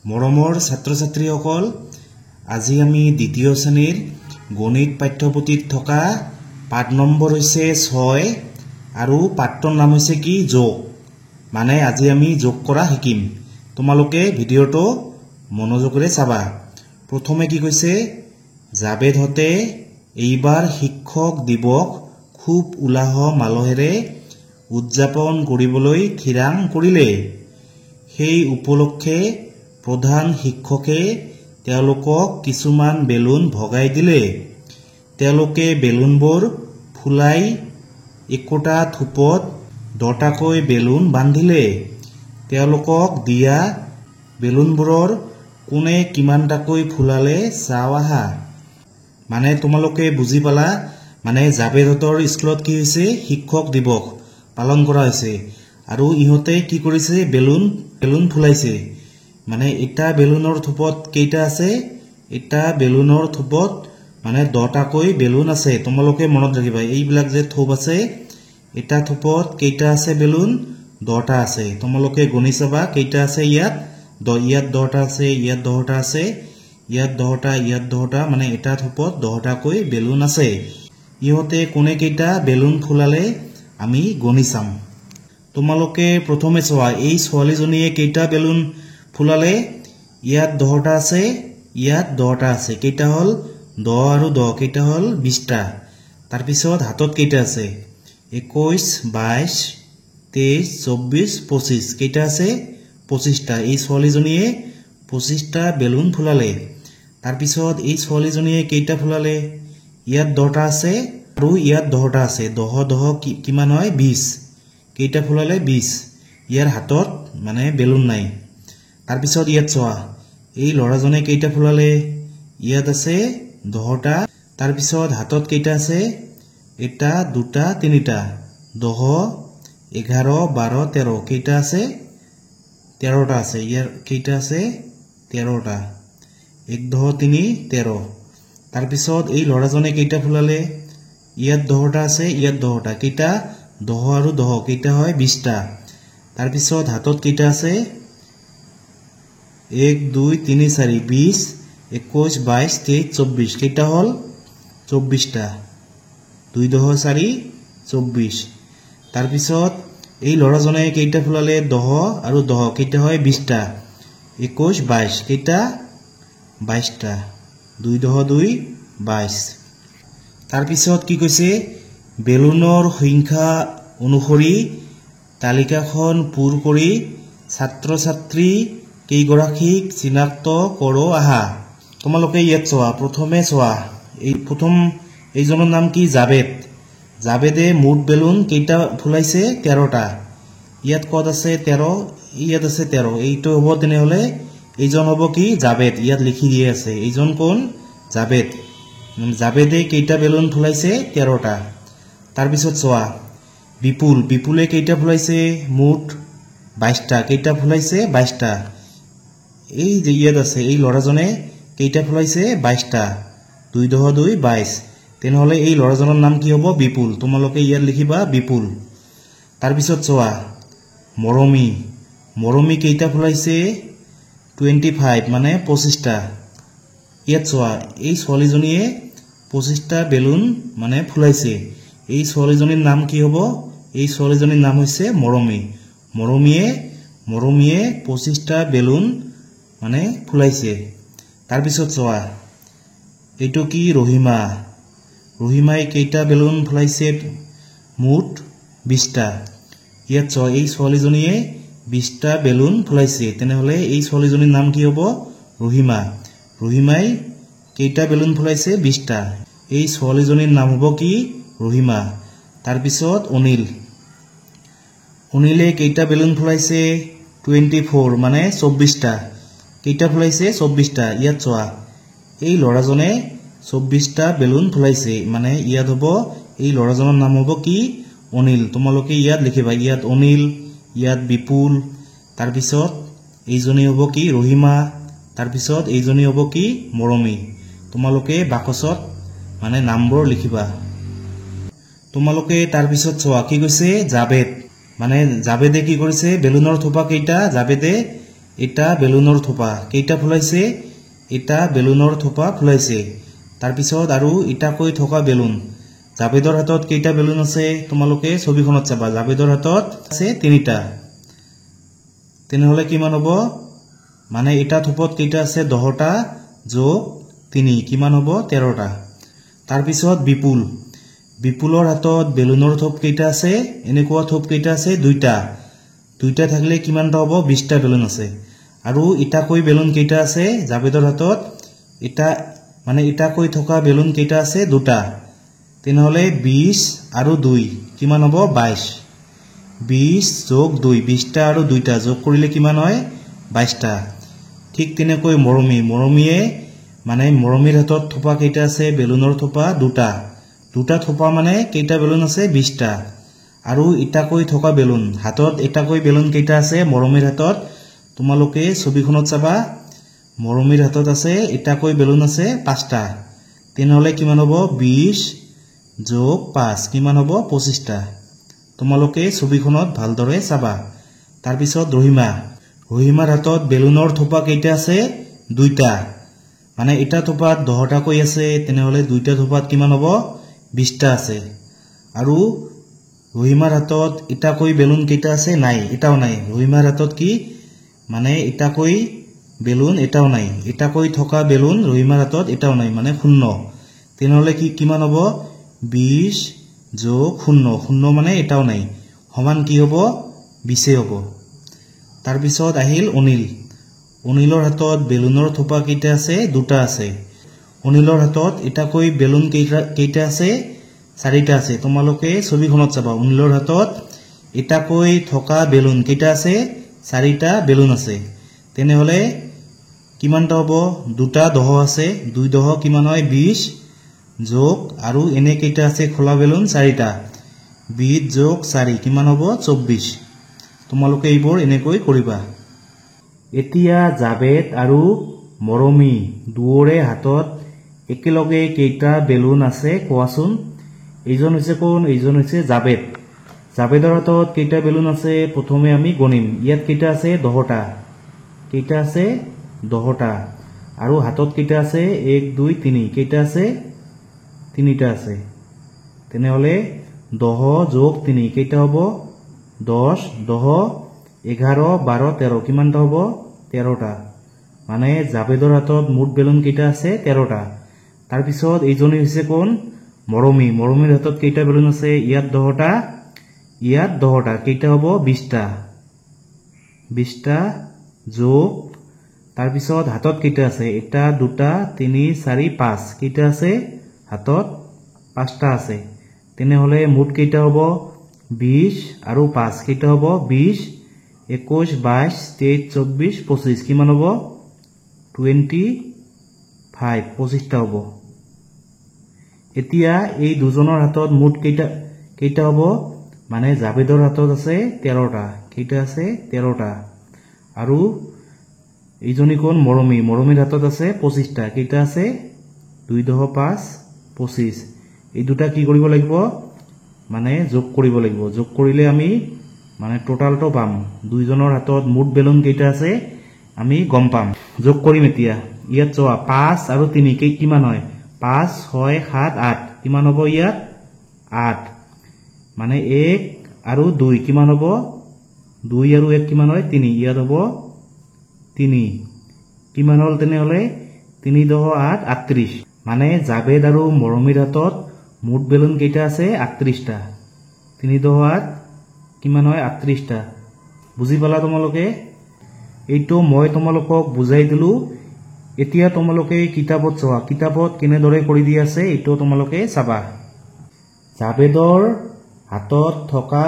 মৰমৰ ছাত্ৰ-ছাত্ৰীসকল, আজি আমি দ্বিতীয় শ্ৰেণীৰ গণিত পাঠ্যপুথিত থকা পাঠ নম্বৰ হৈছে 6 আৰু পাঠটোৰ নাম হৈছে কি যোগ। মানে আজি আমি যোগ কৰা শিকিম। তোমালোকে ভিডিঅটো মনোযোগেৰে চাবা। প্ৰথমে কি কৈছে, জাবেদহঁতে এইবাৰ শিক্ষক দিৱস খুব উলাহ মালহেৰে উদযাপন কৰিবলৈ থিৰাং কৰিলে। সেই উপলক্ষে প্ৰধান শিক্ষকে তেওঁলোকক কিছুমান বেলুন ভগাই দিলে। তেওঁলোকে বেলুনবোৰ ফুলাই একোটা থোপত 10টাকৈ বেলুন বান্ধিলে। তেওঁলোকক দিয়া বেলুনবোৰৰ কোনে কিমানটাকৈ ফুলালে চাও আহা। মানে তোমালোকে বুজি পালা, মানে জাবেদহঁতৰ স্কুলত কি হৈছে, শিক্ষক দিৱস পালন কৰা হৈছে আৰু ইহঁতে কি কৰিছে, বেলুন ফুলাইছে। মানে এটা বেলুনৰ থোপত কেইটা আছে, এটা বেলুনৰ থোপত মানে 10টাকৈ বেলুন আছে। তোমালোকে মনত ৰাখিবা, এইবিলাক যে থোপ আছে, এটা থোপত কেইটা আছে বেলুন, 10টা আছে। তোমালোকে গণি চাবা কেইটা আছে ইয়াত, ইয়াত 10টা আছে, ইয়াত 10টা আছে, ইয়াত 10টা, ইয়াত 10টা, মানে এটা থোপত 10টাকৈ বেলুন আছে। ইহঁতে কোনে কেইটা বেলুন ফুলালে আমি গণি চাম। তোমালোকে প্ৰথমে চোৱা, এই ছোৱালীজনীয়ে কেইটা বেলুন ফুলালে, ইয়াত 10টা আছে, ইয়াত 10টা আছে। কেইটা হ'ল, 10 আৰু 10 কেইটা হ'ল 20টা। তাৰপিছত হাতত কেইটা আছে, 21, 22, 23, 24, 25 কেইটা আছে, 25টা। এই ছোৱালীজনীয়ে 25টা বেলুন ফুলালে। তাৰপিছত এই ছোৱালীজনীয়ে কেইটা ফুলালে, ইয়াত 10টা আছে আৰু ইয়াত 10টা আছে। 10 কিমান হয়, 20 কেইটা ফুলালে, 20। ইয়াৰ হাতত মানে বেলুন নাই। তাৰপিছত ইয়াত চোৱা, এই ল'ৰাজনে কেইটা ফুলালে, ইয়াত আছে 10টা। তাৰপিছত হাতত কেইটা আছে, এটা, দুটা, তিনিটা। 10, 11, 12, 13 কেইটা আছে, 13টা আছে। ইয়াৰ কেইটা আছে, 13টা। 1, 10, 3, 13। তাৰপিছত এই ল'ৰাজনে কেইটা ফুলালে, ইয়াত 10টা আছে, ইয়াত 10টা। কেইটা, 10 আৰু 10 কেইটা হয়, 20টা। তাৰপিছত হাতত কেইটা আছে, 1, 2, 3, 4, 20, 21, 22, 23, 24 কেইটা হ'ল, 24টা। 2, 10, 4, 24। তাৰপিছত এই ল'ৰাজনে কেইটা ফুলালে, 10 আৰু 10 কেইটা হয়, 20টা। 21, 22 কেইটা, 22টা। 2, 10, 2, 22। তাৰপিছত কি কৈছে, বেলুনৰ সংখ্যা অনুসৰি তালিকাখন পূৰ কৰি ছাত্ৰ-ছাত্ৰী কেইগৰাকীক চিনাক্ত কৰোঁ আহা। তোমালোকে ইয়াত চোৱা, প্ৰথমে চোৱা, এইজনৰ নাম কি, জাবেদ। জাবেদে মুঠ বেলুন কেইটা ফুলাইছে, 13টা। ইয়াত ক'ত আছে 13, ইয়াত আছে 13। এইটো হ'ব তেনেহ'লে, এইজন হ'ব কি, জাবেদ। ইয়াত লিখি দিয়ে আছে, এইজন কোন, জাবেদ। জাবেদে কেইটা বেলুন ফুলাইছে, 13টা। তাৰপিছত চোৱা, বিপুলে কেইটা ফুলাইছে, মুঠ 22টা। কেইটা ফুলাইছে, 22টা। এই যে ইয়াত আছে, এই ল'ৰাজনে কেইটা ফুলাইছে, 22টা। 2, 10, 2, 22। তেনেহ'লে এই ল'ৰাজনৰ নাম কি হ'ব, বিপুল। তোমালোকে ইয়াত লিখিবা বিপুল। তাৰপিছত চোৱা, মৰমী কেইটা ফুলাইছে, 25 মানে 25টা। ইয়াত চোৱা, এই ছোৱালীজনীয়ে 25টা বেলুন মানে ফুলাইছে। এই ছোৱালীজনীৰ নাম কি হ'ব, এই ছোৱালীজনীৰ নাম হৈছে মৰমীয়ে 25টা বেলুন মানে ফুলাইছে। তাৰপিছত চোৱা, এইটো কি, ৰহিমাই কেইটা বেলুন ফুলাইছে, মুঠ 20টা। ইয়াত চোৱা, এই ছোৱালীজনীয়ে 20টা বেলুন ফুলাইছে। তেনেহ'লে এই ছোৱালীজনীৰ নাম কি হ'ব, ৰহিমাই কেইটা বেলুন ফুলাইছে, 20টা। এই ছোৱালীজনীৰ নাম হ'ব কি, ৰহিমা। তাৰপিছত অনিলে কেইটা বেলুন ফুলাইছে, 24 মানে 24টা। কেইটা ফুলাইছে, 24টা। ইয়াত চোৱা, এই ল'ৰাজনে 24টা বেলুন ফুলাইছে। মানে ইয়াত হ'ব, এই ল'ৰাজনৰ নাম হ'ব কি, অনিল। তোমালোকে ইয়াত লিখিবা, ইয়াত অনিল, ইয়াত বিপুল। তাৰপিছত এইজনী হ'ব কি, ৰহিমা। তাৰপিছত এইজনী হ'ব কি, মৰমী। তোমালোকে বাকচত মানে নামবোৰ লিখিবা। তোমালোকে তাৰপিছত চোৱা, কি কৈছে, জাবেদ। মানে জাবেদে কি কৰিছে, বেলুনৰ থোপা কেইটা, জাবেদে এটা বেলুনৰ থোপা কেইটা ফুলাইছে এটা বেলুনৰ থোপা ফুলাইছে তাৰ পিছত আৰু ইটাকৈ থকা বেলুন জাবেদৰ হাতত কেইটা বেলুন আছে তোমালোকে ছবিখনত চাবা জাবেদৰ হাতত আছে 3টা তেনেহলে কিমান হ'ব মানে এটা থোপত কেইটা আছে 10টা যোগ 3 কিমান হ'ব 13টা তাৰ পিছত বিপুলৰ হাতত বেলুনৰ থোপ কেইটা আছে এনেকুৱা থোপ কেইটা আছে 2টা থাকিলে কিমানটা হ'ব 20টা বেলুন আছে আৰু ইটাকৈ বেলুন কেইটা আছে জাবেদৰ হাতত এটা মানে ইটাকৈ থকা বেলুন কেইটা আছে 2টা তেনেহলে 20 আৰু 2 কিমান হ'ব 22 যোগ 2 20টা আৰু 2টা যোগ কৰিলে কিমান হয় 22টা ঠিক তেনেকৈ মৰমীয়ে মানে মৰমীৰ হাতত থোপা কেইটা আছে বেলুনৰ থোপা 2টা থোপা মানে কেইটা বেলুন আছে 20টা আৰু ইটাকৈ থকা বেলুন হাতত এটাকৈ বেলুন কেইটা আছে মৰমীৰ হাতত তোমালোকে ছবিখনত চাবা মৰমীৰ হাতত আছে এটাকৈ বেলুন আছে 5টা তেনেহলে কিমান হ'ব 20 যোগ 5 কিমান হ'ব 25টা তোমালোকে ছবিখনত ভালদৰে চাবা তাৰ পিছত ৰহিমাৰ হাতত বেলুনৰ থোপা কেইটা আছে 2টা মানে এটা থোপাত 10টা কৈ আছে তেনেহলে 2টা থোপাত কিমান হ'ব 20টা আছে আৰু ৰহিমাৰ হাতত এটাকৈ বেলুন কেইটা আছে নাই এটাও নাই ৰহিমাৰ হাতত কি মানে এটাকৈ বেলুন এটাও নাই এটাকৈ থকা বেলুন ৰহিমাৰ হাতত এটাও নাই মানে 0 তেনেহলে কি কিমান হ'ব 20 যোগ 0 মানে এটাও নাই সমান কি হ'ব 20 হ'ব তাৰ পিছত আহিল অনিলৰ হাতত বেলুনৰ থোপা কেইটা আছে 2টা আছে অনিলৰ হাতত এটাকৈ বেলুন কেইটা আছে 4টা আছে তোমালোকে ছবিখনত চাবা অনিলৰ হাতত এটাকৈ থকা বেলুন কেইটা আছে 4টা বেলুন আছে তেনেহলে কিমানটা হ'ব 2টা 10 আছে 2 10 কিমান হয় 20 যোগ আৰু এনে কেইটা আছে খোলা বেলুন 4টা 20 যোগ 4 কিমান হ'ব 24 তোমালোকে এইবোৰ এনেকৈ কৰিবা এতিয়া জাবেদ আৰু মৰমী দুয়োৰে হাতত একেলগে কেইটা বেলুন আছে কোৱাচোন এইজন হৈছে কোন এইজন হৈছে জাবেদৰ হাতত কেইটা বেলুন আছে প্ৰথমে আমি গণিম ইয়াত কেইটা আছে 10টা কেইটা আছে 10টা আৰু হাতত কেইটা আছে 1 2 3 কেইটা আছে 3টা আছে তেনেহলে 10 যোগ 3 কেইটা হ'ব 10 10 11 12 13 কিমানটা হ'ব 13টা মানে জাবেদৰ হাতত মুঠ বেলুন কেইটা আছে 13টা তাৰ পিছত এইজনী হৈছে কোন মৰমীৰ হাতত কেইটা বেলুন আছে ইয়াত 10টা কেইটা হ'ব 20টা যোগ তাৰ পিছত হাতত কেইটা আছে এটা দুটা 3 4 5 কেইটা আছে হাতত 5টা আছে তেনেহলে মুঠ কেইটা হ'ব 20 আৰু 5 কেইটা হ'ব 20 21 22 23 24 25 কিমান হ'ব 25 25টা হ'ব এতিয়া এই দুজনৰ হাতত মুঠ কেইটা হ'ব মানে জাবেদৰ হাতত আছে 13টা কেইটা আছে 13টা আৰু এইজনী কোন মৰমীৰ হাতত আছে 25টা কেইটা আছে 2 10 5 25 এই দুটা কি কৰিব লাগিব মানে যোগ কৰিব লাগিব যোগ কৰিলে আমি মানে টোটালটো পাম দুইজনৰ হাতত মুঠ বেলুন কেইটা আছে আমি গম পাম যোগ কৰিম এতিয়া ইয়াত চোৱা 5 আৰু 3 কিমান হয় 5 6 7 8 কিমান হ'ব ইয়াত 8 মানে 1 আৰু 2 কিমান হ'ব 2 আৰু 1 কিমান হয় 3 ইয়াত হ'ব 3 কিমান হ'ল তেনেহলে 3 10 8 38 মানে জাবেদ আৰু মৰমীৰ হাতত মুঠ বেলুন কেইটা আছে 38টা 3 10 8 কিমান হয় 38টা বুজি পালা তোমালোকে এইটো মই তোমালোকক বুজাই দিলো এতিয়া তোমালোকে কিতাপত চোৱা কিতাপত কেনেদৰে কৰি দি আছে এইটো তোমালোকে চাবা জাবেদৰ হাতত থকা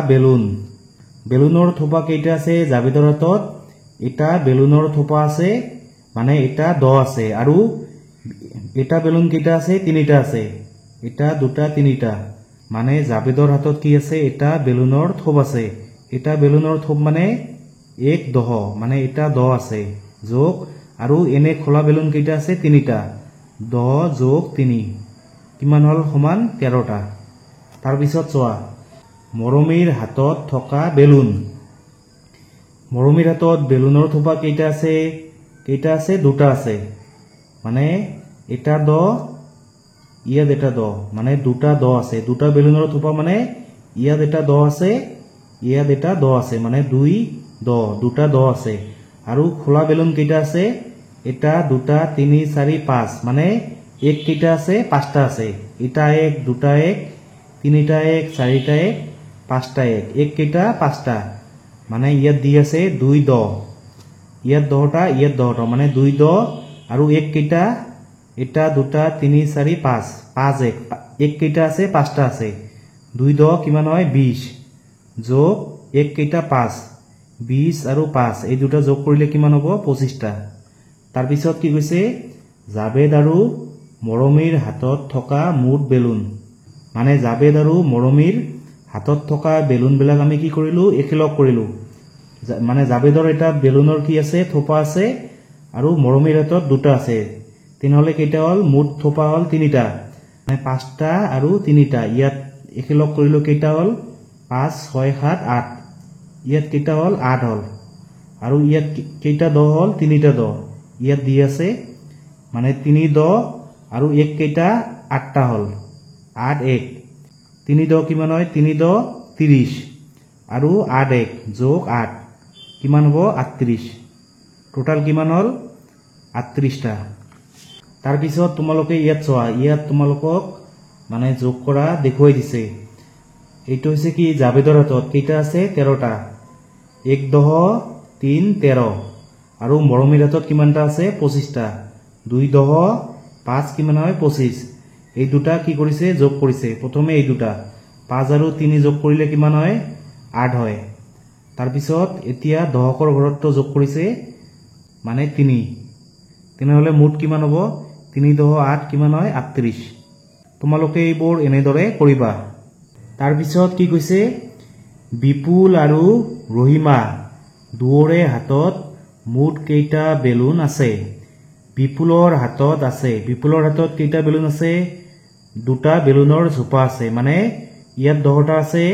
বেলুনৰ থোপা কেইটা আছে জাবেদৰ হাতত এটা বেলুনৰ থোপা আছে মানে এটা 10 আছে আৰু এটা বেলুন কেইটা আছে 3টা আছে এটা দুটা 3টা মানে জাবেদৰ হাতত কি আছে এটা বেলুনৰ থোপ আছে এটা বেলুনৰ থোপ মানে 1 10 মানে এটা 10 আছে যোগ আৰু এনে খোলা বেলুন কেইটা আছে 3টা 10 যোগ 3 কিমান হল সমান 13টা তাৰ পিছত চোৱা মৰমীৰ হাতত থকা মৰমীৰ হাতত বেলুনৰ থোপা কেইটা আছে? দুটা আছে। মানে এটা দ, ইয়াত এটা দ, মানে দুটা দ আছে। দুটা বেলুনৰ থোপা মানে ইয়াত এটা দ আছে, ইয়াত এটা দ আছে, মানে দুটা দ আছে। আৰু খোলা বেলুন কেইটা আছে? এটা, দুটা, তিনি, চাৰি, পাঁচ, মানে এক কেইটা আছে? পাঁচটা আছে। এটা এক, দুটা এক, তিনিটা এক, চাৰিটা এক, পাঁচটা এক। এক কেইটা? পাঁচটা। মানে ইয়াত দি আছে দুই দ, ইয়াত দহটা, ইয়াত দহটা, মানে দুই দ আৰু এক কেইটা? এটা, দুটা, তিনি, চাৰি, পাঁচ, পাঁচ এক। এক কেইটা আছে? পাঁচটা আছে। দুই দ কিমান হয়? 20 যোগ এক কেইটা? 5, 20 আৰু 5 এই দুটা যোগ কৰিলে কিমান হ'ব? 25টা। তাৰপিছত কি কৈছে? জাবেদ আৰু মৰমীৰ হাতত থকা মুঠ বেলুন। মানে জাবেদ আৰু মৰমীৰ হাতত থকা বেলুনবিলাক আমি কি কৰিলোঁ? একেলগ কৰিলোঁ। মানে জাবেদৰ এটা বেলুনৰ কি আছে? থোপা আছে, আৰু মৰমীৰ হাতত দুটা আছে। তেনেহ'লে কেইটা হ'ল? মুঠ থোপা হ'ল 3টা, মানে 5টা আৰু 3টা। ইয়াত একেলগ কৰিলোঁ কেইটা হ'ল? 5, 6, 7, 8। ইয়াত কেইটা হ'ল? 8 হ'ল। আৰু ইয়াত কেইটা দ হ'ল? 3টা দ। ইয়াত দি আছে, মানে 3 দ আৰু এক কেইটা? 8টা হ'ল। 8 1, 3 দ কিমান হয়? 3 দ 30 আৰু 8 1 যোগ 8 কিমান হ'ব? 38। টোটাল কিমান হ'ল? 38টা। তাৰপিছত তোমালোকে ইয়াত চোৱা, ইয়াত তোমালোকক মানে যোগ কৰা দেখুৱাই দিছে। এইটো হৈছে কি? জাবেদৰ হাতত কেইটা আছে? 13টা। 1 10 3 13। আৰু মৰমীৰ হাতত কিমানটা আছে? 25টা। 2 10 5 কিমান হয়? 25। এই দুটা কি কৰিছে? যোগ কৰিছে। প্ৰথমে এই দুটা 5 আৰু 3 যোগ কৰিলে কিমান হয়? 8 হয়। তাৰপিছত এতিয়া দহকৰ ঘৰতটো যোগ কৰিছে, মানে 3। তেনেহ'লে মুঠ কিমান হ'ব? 3 10 8 কিমান হয়? 38। তোমালোকে এইবোৰ এনেদৰে কৰিবা। তাৰপিছত কি কৈছে? বিপুল আৰু ৰহিমা দুয়োৰে হাতত মুঠ কেইটা বেলুন আছে? বিপুলৰ হাতত আছে। বিপুলৰ হাতত কেইটা বেলুন আছে? দুটা বেলুনৰ ঝোপা আছে। মানে ইয়াত 10টা আছে,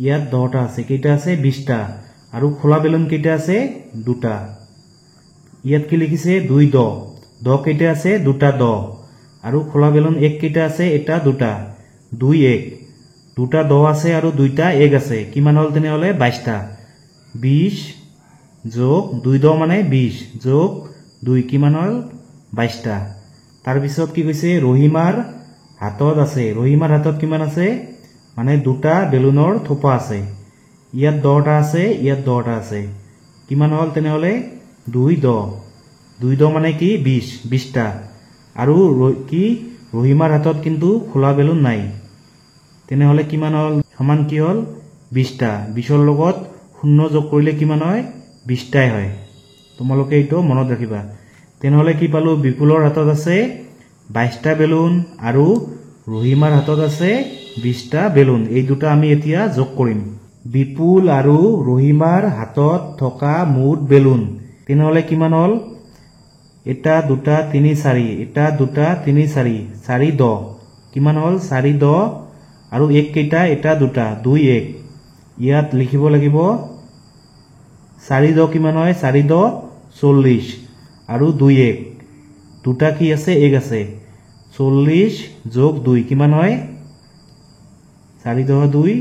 ইয়াত 10টা আছে। কেইটা আছে? 20টা। আৰু খোলা বেলুন কেইটা আছে? দুটা। ইয়াত কি লিখিছে? 2 দ। দ কেইটা আছে? দুটা দ। আৰু খোলা বেলুন এক কেইটা আছে? এটা, দুটা। 2 1, দুটা দ আছে আৰু দুইটা এক আছে। কিমান হ'ল তেনেহ'লে? 22টা। 20 যোগ 2 দ মানে 20 যোগ 2 কিমান হ'ল? 22টা। তাৰপিছত কি কৈছে? ৰহিমাৰ হাতত আছে। ৰহিমাৰ হাতত কিমান আছে? মানে দুটা বেলুনৰ থোপা আছে। ইয়াত 10টা আছে, ইয়াত 10টা আছে। কিমান হ'ল তেনেহ'লে? 2 দ। 2 দ মানে কি? 20টা। আৰু কি? ৰহিমাৰ হাতত কিন্তু খোলা বেলুন নাই। তেনেহ'লে কিমান হ'ল? সমান কি হ'ল? 20টা। 20ৰ লগত 0 যোগ কৰিলে কিমান হয়? 20টাই হয়। তোমালোকে এইটো মনত ৰাখিবা। তেনেহ'লে কি পালোঁ? বিপুলৰ হাতত আছে 22টা বেলুন আৰু ৰহিমাৰ হাতত আছে 20টা বেলুন। এই দুটা আমি এতিয়া যোগ কৰিম। বিপুল আৰু ৰহিমাৰ হাতত থকা মুঠ বেলুন। তেনেহ'লে কিমান হ'ল? এটা, দুটা, তিনি, চাৰি। এটা, দুটা, তিনি, চাৰি। 4 দ। কিমান হ'ল? 4 দ আৰু এক কেইটা? এটা, দুটা। 2 1। ইয়াত লিখিব লাগিব 4 দ কিমান হয়? 4 দ 40 আৰু 2 1। দুটা কি আছে? এক আছে। 40 যোগ 2 কিমান হয়? 4 10 2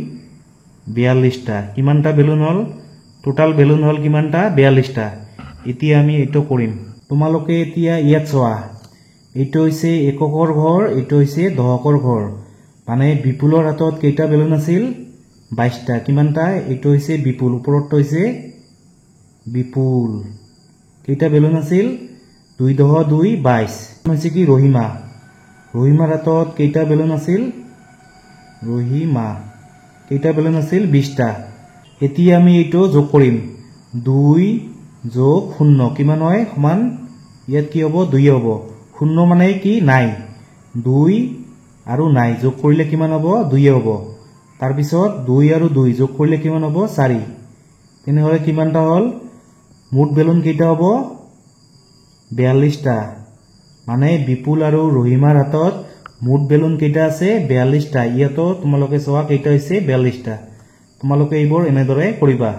42টা। কিমানটা বেলুন হ'ল? টোটাল বেলুন হ'ল কিমানটা? 42টা। এতিয়া আমি এইটো কৰিম। তোমালোকে এতিয়া ইয়াত চোৱা, এইটো হৈছে এককৰ ঘৰ, এইটো হৈছে দহকৰ ঘৰ। মানে বিপুলৰ হাতত কেইটা বেলুন আছিল? 22টা। কিমানটা? এইটো হৈছে বিপুল, ওপৰতটো হৈছে বিপুল। কেইটা বেলুন আছিল? 2 10 2 22। হৈছে কি? ৰহিমা। ৰহিমাৰ হাতত কেইটা বেলুন আছিল? ৰহিমা কেইটা বেলুন আছিল? 20টা। এতিয়া আমি এইটো যোগ কৰিম। 2 যোগ 0 কিমান হয়? সমান ইয়াত কি হ'ব? 2 হ'ব। 0 মানে কি? নাই। 2 আৰু নাই যোগ কৰিলে কিমান হ'ব? 2 হ'ব। তাৰপিছত 2 আৰু 2 যোগ কৰিলে কিমান হ'ব? 4। তেনেহ'লে কিমানটা হ'ল? মুঠ বেলুন কেইটা হ'ব? 42টা। মানে বিপুল আৰু ৰহিমাৰ হাতত মুঠ বেলুন কেইটা আছে? 42টা। ইয়াতো তোমালোকে চোৱা কেইটা হৈছে? 42টা। তোমালোকে এইবোৰ এনেদৰে কৰিবা।